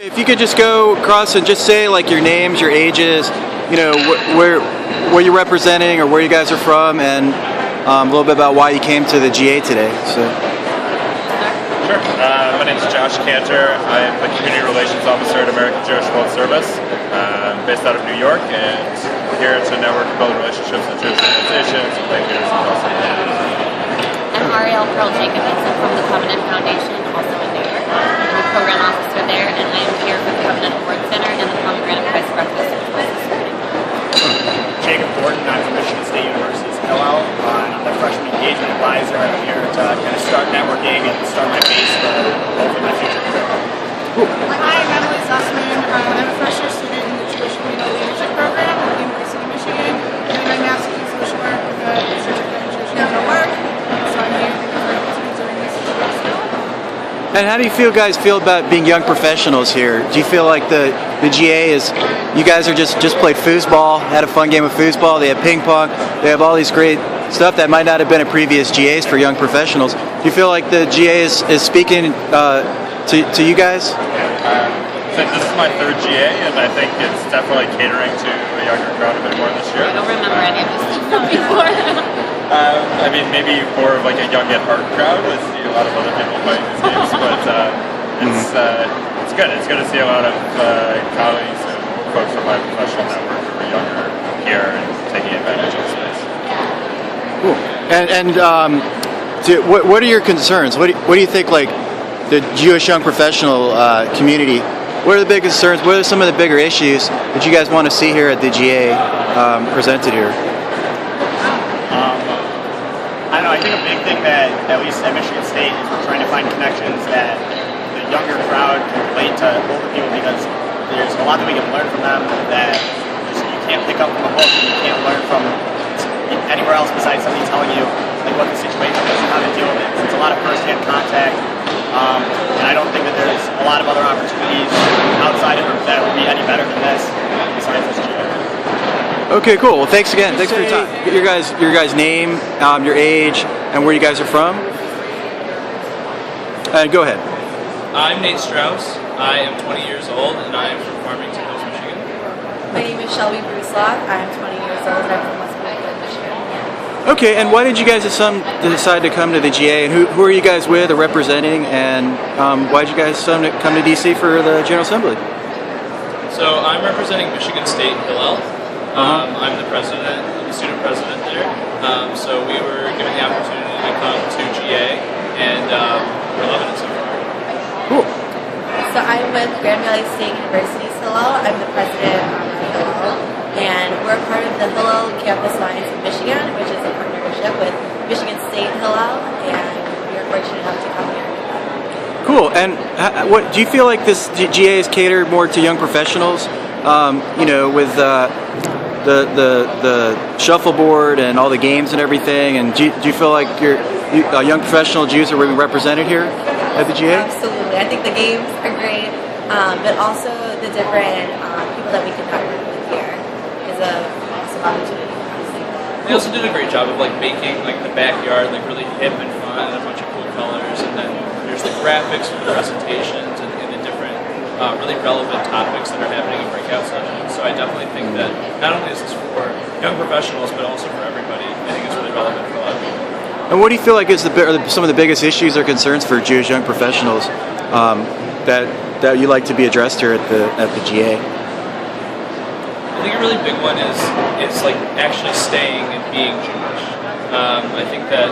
If you could just go across and just say like your names, your ages, you know, where you're representing or where you guys are from, and a little bit about why you came to the GA today. So. Sure. My name is Josh Cantor. I am the Community Relations Officer at American Jewish World Service. I'm based out of New York, and here to network and build relationships with Jewish organizations and thank leaders across the world. I'm Ariel Pearl Jacobitz. I'm from the Covenant Foundation, also in New York. I'm a program officer there, and I am here for the Covenant Award Center and the Pomegranate Prize Breakfast as well this morning. Jacob Gordon, I'm from Michigan State University's Hillel. I'm the freshman engagement advisor. I'm here to kind of start networking and start my base for hopefully my future career. Hi, I'm Emily Sussman. I'm a first-year student in the Jewish Community Leadership Program at the University of Michigan. I'm doing my master's in social work with the Church of Jewish National Work. So I'm here because I'm doing this as And how do you guys feel about being young professionals here? Do you feel like the GA is, you guys are just played foosball, had a fun game of foosball, they have ping pong, they have all these great stuff that might not have been at previous GAs for young professionals. Do you feel like the GA is speaking to you guys? So this is my third GA, and I think it's definitely catering to a younger crowd a bit more this year. I don't remember any of this from before. I mean, maybe more of like a young at heart crowd. We see a lot of other people playing these games, but it's good. It's good to see a lot of colleagues and folks from my professional network who are younger here and taking advantage of the space. Cool. What are your concerns? What do you think, like, the Jewish young professional community, what are the big concerns? What are some of the bigger issues that you guys want to see here at the GA presented here? I don't know, I think a big thing that, at least at Michigan State, is we're trying to find connections that the younger crowd can relate to older people, because there's a lot that we can learn from them that you can't pick up from a book, and you can't learn from anywhere else besides somebody telling you like what the situation is and how to deal with it. It's a lot of first-hand contact, and I don't think that there's a lot of other opportunities outside of it that would be any better than this besides this GA. Okay, cool. Well, thanks again. Thanks for your time. Your guys' name, your age, and where you guys are from. Go ahead. I'm Nate Strauss. I am 20 years old, and I am from Farmington Hills, Michigan. My name is Shelby Brucelock. I'm 20 years old, and I'm from West Michigan, Michigan. Okay, and why did you guys decide to come to the GA? And who are you guys with or representing? And why did you guys come to DC for the General Assembly? So I'm representing Michigan State Hillel. I'm the president, the student president there. So we were given the opportunity to come to GA, and we're loving it so far. Cool. So I'm with Grand Valley State University's Hillel. I'm the president of Hillel, and we're part of the Hillel Campus Alliance in Michigan, which is a partnership with Michigan State Hillel, and we are fortunate enough to come here. Cool. And what do you feel like this GA is catered more to young professionals? You know, with the shuffleboard and all the games and everything. And do you feel like young professional Jews are really represented here at the GA? Absolutely. I think the games are great, but also the different people that we can network with here is a awesome opportunity. They also did a great job of like making like the backyard like really hip and fun and a bunch of cool colors, and then there's the graphics for the presentations and the different really relevant topics that are happening in breakout sessions. So I definitely think that not only is this for young professionals but also for everybody. I think it's really relevant for a lot of people. And what do you feel like is some of the biggest issues or concerns for Jewish young professionals that you like to be addressed here at the GA? I think a really big one is like actually staying and being Jewish. I think that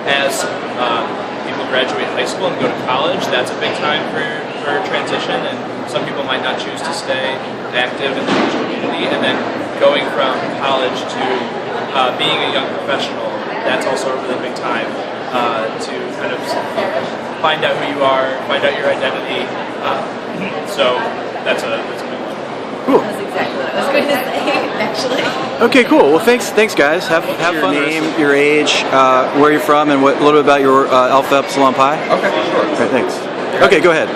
as people graduate high school and go to college, that's a big time for transition, and some people might not choose to stay active in the Jewish community. And then going from college to being a young professional, that's also a really big time to kind of find out who you are, find out your identity. So that's a big one. Cool. That's exactly what I was going to say, actually. Okay, cool. Well, thanks guys. Have fun. Your name, your age, where you're from, and a little bit about your Alpha Epsilon Pi. Okay, sure. All right, thanks. Okay, go ahead.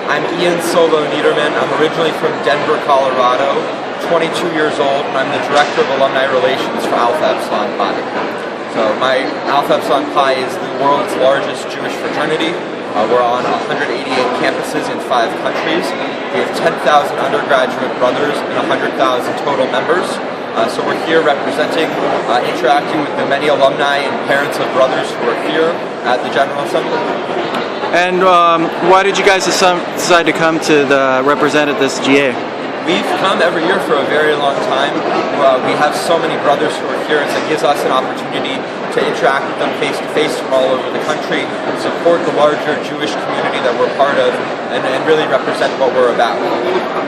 I'm Ian Solo Niederman. I'm originally from Denver, Colorado, 22 years old, and I'm the Director of Alumni Relations for Alpha Epsilon Pi. So my Alpha Epsilon Pi is the world's largest Jewish fraternity. We're on 188 campuses in 5 countries. We have 10,000 undergraduate brothers and 100,000 total members. So we're here representing, interacting with the many alumni and parents of brothers who are here at the General Assembly. And why did you guys decide to come to represent at this GA? We've come every year for a very long time. We have so many brothers who are here, and it gives us an opportunity to interact with them face to face from all over the country, support the larger Jewish community that we're part of, and really represent what we're about.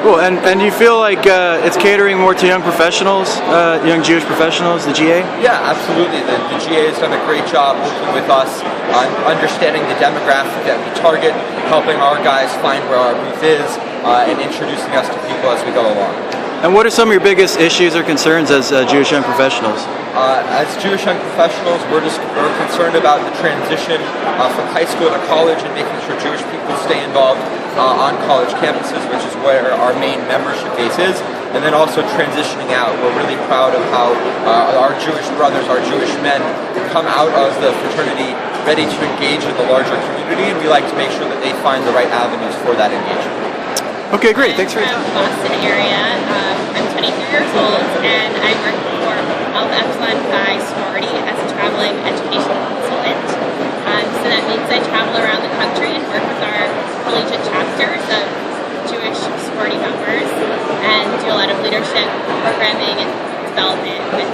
Cool. And you feel like it's catering more to young professionals, young Jewish professionals, the GA? Yeah, absolutely. The GA has done a great job working with us on understanding the demographic that we target, helping our guys find where our booth is, and introducing us to people as we go along. And what are some of your biggest issues or concerns as Jewish young professionals? As Jewish young professionals, we're concerned about the transition from high school to college and making sure Jewish people stay involved on college campuses, which is where our main membership base is, and then also transitioning out. We're really proud of how our Jewish brothers, our Jewish men, come out of the fraternity ready to engage in the larger community, and we like to make sure that they find the right avenues for that engagement. Okay, great. Thanks for your time. I'm from Boston area. I'm 23 years old, and I work for Alpha Epsilon Phi sorority as a traveling education consultant. So that means I travel around the country and work with our collegiate chapters of Jewish sorority members and do a lot of leadership programming and development with.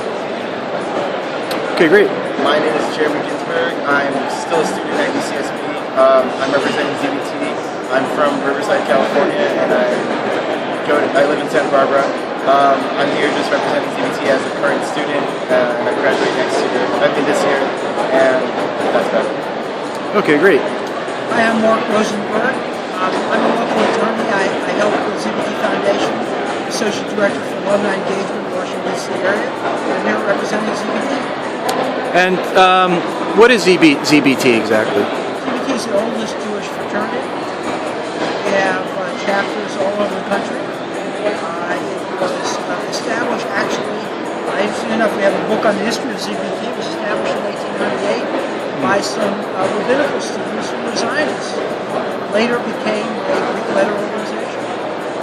Okay, great. My name is Jeremy Ginsberg. I'm still a student at UCSB. I'm representing ZBT. I'm from Riverside, California, and I live in Santa Barbara. I'm here just representing ZBT as a current student, and I graduate this year, and that's about it. Okay, great. Hi, I'm Mark Rosenberg. I'm a local attorney. I help with the ZBT Foundation, Associate Director for Alumni Engagement in the Washington, D.C. area. I'm here representing ZBT. And what is ZBT exactly? ZBT is the oldest Jewish fraternity. We have chapters all over the country. It was established, actually, interesting enough, we have a book on the history of ZBT. It was established in 1898 by some rabbinical students who were Zionists. Later became a Greek letter organization.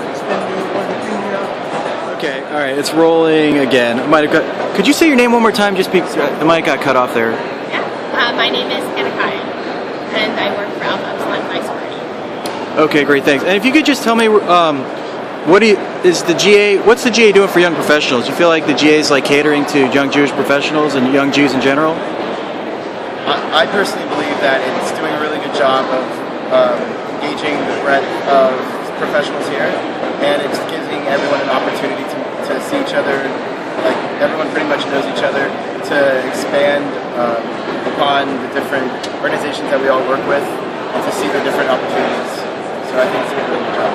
It's been one of the premier. Okay, all right, it's rolling again. Could you say your name one more time? Just because the mic got cut off there. Yeah, my name is Anna Kaya, and I work for Alpha Epsilon Phi sorority. Okay, great, thanks. And if you could just tell me, what's the GA doing for young professionals? Do you feel like the GA is like catering to young Jewish professionals and young Jews in general? I personally believe that it's doing a really good job of engaging the breadth of professionals here, and it's giving everyone an opportunity to see each other. Like, everyone pretty much knows each other, to expand upon the different organizations that we all work with, and to see the different opportunities. So I think it's doing a really good job.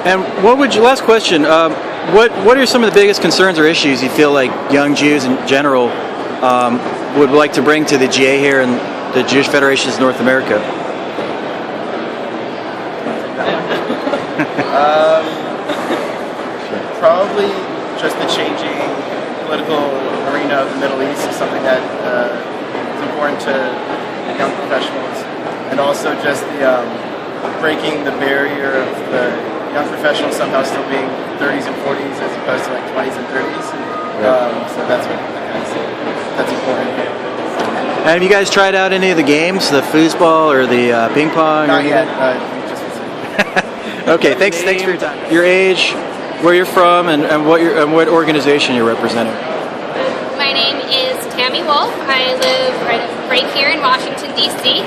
And last question, what are some of the biggest concerns or issues you feel like young Jews in general would like to bring to the GA here and the Jewish Federations of North America? Probably just the changing political arena of the Middle East is something that is important to young professionals, and also just the breaking the barrier of the young professionals somehow still being 30s and 40s as opposed to like 20s and 30s. So that's what I kind of see. That's important. And have you guys tried out any of the games, the foosball or the ping pong? Not yet. Okay, thanks for your time. Your age, where you're from, and what organization you're representing. My name is Tammy Wolf. I live right here in Washington, D.C.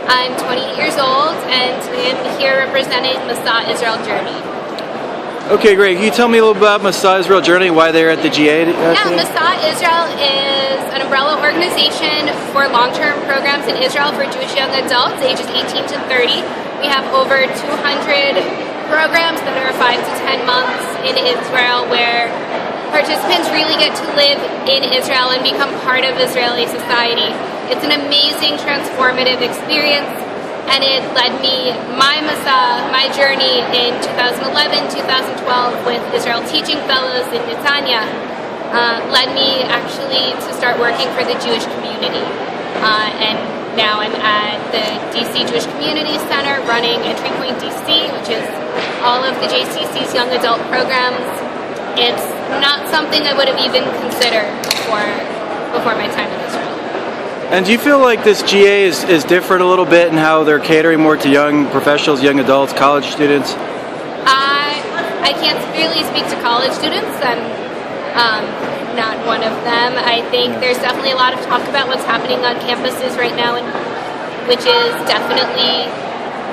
I'm 28 years old, and I'm here representing Masa Israel Journey. Okay, great. Can you tell me a little about Masa Israel Journey, why they're at the GA? Masa Israel is an umbrella organization for long-term programs in Israel for Jewish young adults ages 18 to 30. We have over 200 programs that are 5 to 10 months in Israel, where participants really get to live in Israel and become part of Israeli society. It's an amazing, transformative experience, and it led me, my journey in 2011, 2012 with Israel Teaching Fellows in Netanya, led me actually to start working for the Jewish community. And now I'm at the DC Jewish Community Center running Entry Point DC, which is all of the JCC's young adult programs. It's not something I would have even considered before my time in Israel. And do you feel like this GA is different a little bit in how they're catering more to young professionals, young adults, college students? I can't really speak to college students. I'm not one of them. I think there's definitely a lot of talk about what's happening on campuses right now, and which is definitely,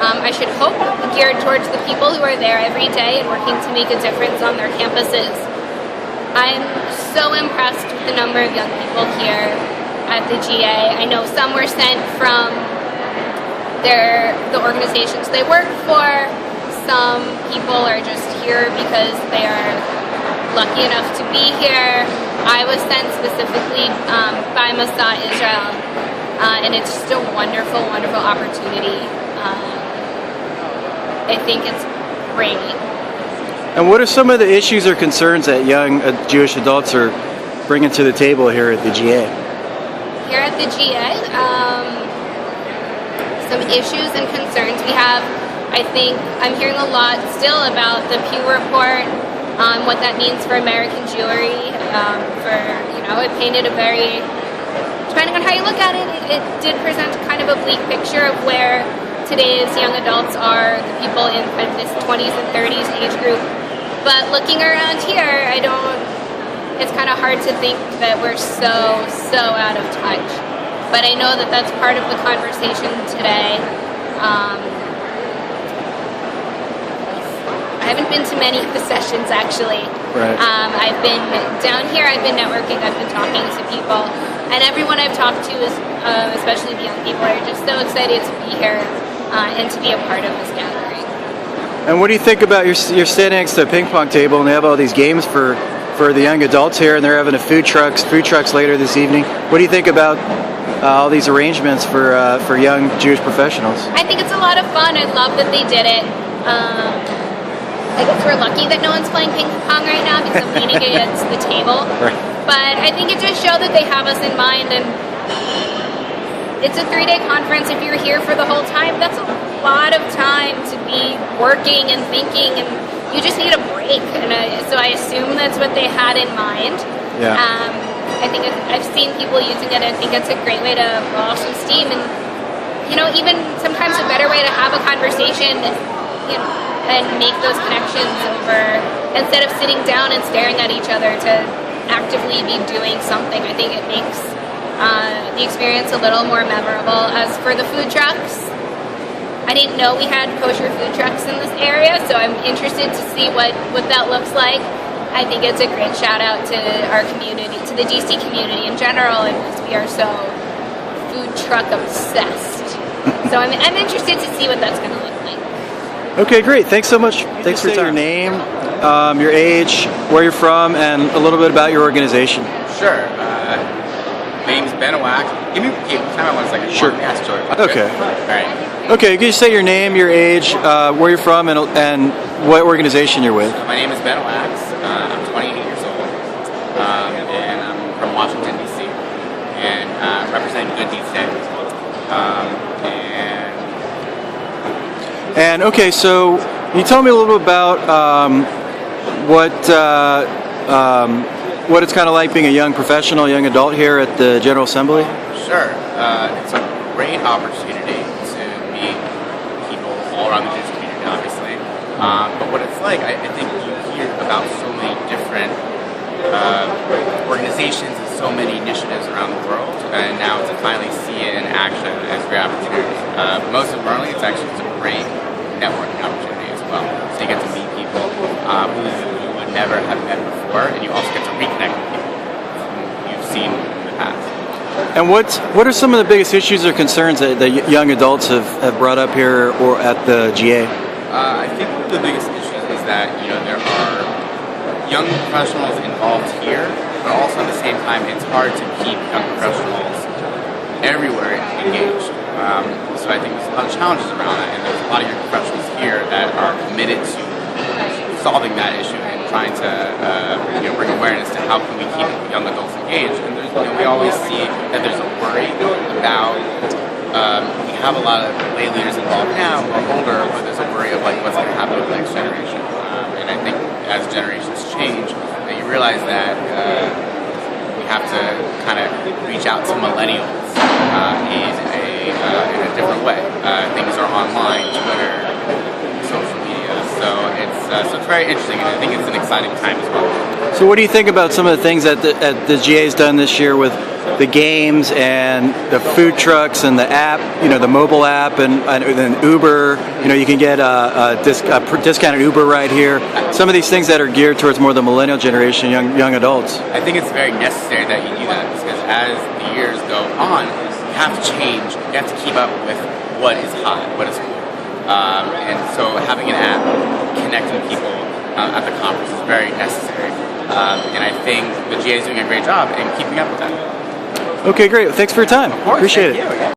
I should hope, geared towards the people who are there every day and working to make a difference on their campuses. I'm so impressed with the number of young people here at the GA. I know some were sent from the organizations they work for. Some people are just here because they are lucky enough to be here. I was sent specifically by Masa Israel, and it's just a wonderful, wonderful opportunity. I think it's great. And what are some of the issues or concerns that young Jewish adults are bringing to the table here at the GA? Here at the GA, some issues and concerns we have. I think I'm hearing a lot still about the Pew Report, what that means for American Jewry. It painted a very, depending on how you look at it, it did present kind of a bleak picture of where today's young adults are, the people in kind of this 20s and 30s age group. But looking around here, it's kind of hard to think that we're so out of touch. But I know that that's part of the conversation today. I haven't been to many of the sessions, actually. Right. I've been down here, I've been networking, I've been talking to people, and everyone I've talked to, is, especially the young people, are just so excited to be here and to be a part of this gathering. And what do you think about you're standing next to a ping pong table and they have all these games for the young adults here, and they're having food trucks later this evening. What do you think about all these arrangements for young Jewish professionals? I think it's a lot of fun. I love that they did it. I guess we're lucky that no one's playing ping pong right now because I'm leaning against the table. Right. But I think it just showed that they have us in mind, and it's a 3-day conference. If you're here for the whole time, that's a lot of time to be working and thinking, and you just need a break. And so I assume that's what they had in mind. Yeah. I think I've seen people using it. I think it's a great way to blow off some steam, and even sometimes a better way to have a conversation, and make those connections over, instead of sitting down and staring at each other, to actively be doing something. I think it makes the experience a little more memorable. As for the food trucks, I didn't know we had kosher food trucks in this area, so I'm interested to see what that looks like. I think it's a great shout out to our community, to the DC community in general, and we are so food truck obsessed. So I'm interested to see what that's going to look like. Okay, great. Thanks so much. Thanks for your time. Your name, your age, where you're from, and a little bit about your organization. Sure. My name's Ben Owak. Give me time. I want a second. Sure. Ask George. Okay. All right. Okay, can you say your name, your age, where you're from, and what organization you're with? My name is Ben Owak. I'm 28 years old, and I'm from Washington, D.C., and representing Good Deeds Day. And okay, so can you tell me a little bit about what it's kind of like being a young professional, young adult here at the General Assembly? Sure. It's a great opportunity to meet people all around the Jewish community, obviously. But what it's like, I think you hear about so many different organizations and so many initiatives around the world, and now to finally see it in action is a great opportunity. Most importantly, it's actually a great networking opportunity as well. So you get to meet people who you would never have met before, and you also get to reconnect with people you've seen in the past. And what are some of the biggest issues or concerns that the young adults have brought up here or at the GA? I think one of the biggest issues is that there are young professionals involved here, but also at the same time it's hard to keep young professionals everywhere engaged. So I think there's a lot of challenges around that, and there's a lot of young professionals here that are committed to solving that issue and trying to bring awareness to how can we keep young adults engaged. And we always see that there's a worry about we have a lot of lay leaders involved now who are older, but there's a worry of like what's going to happen with the next generation. And I think as generations change, that you realize that we have to kind of reach out to millennials in a different way. Things are online, Twitter, social media, so it's very interesting, and I think it's an exciting time as well. So what do you think about some of the things that the GA's done this year with the games and the food trucks and the app, the mobile app and Uber, you can get a discounted Uber ride here. Some of these things that are geared towards more the millennial generation, young adults. I think it's very necessary that you do that because as the years go on, you have to change, you have to keep up with what is hot, what is cool. And so having an app connecting people at the conference is very necessary. And I think the GA is doing a great job in keeping up with that. Okay, great. Thanks for your time. Of course, appreciate thank it. You.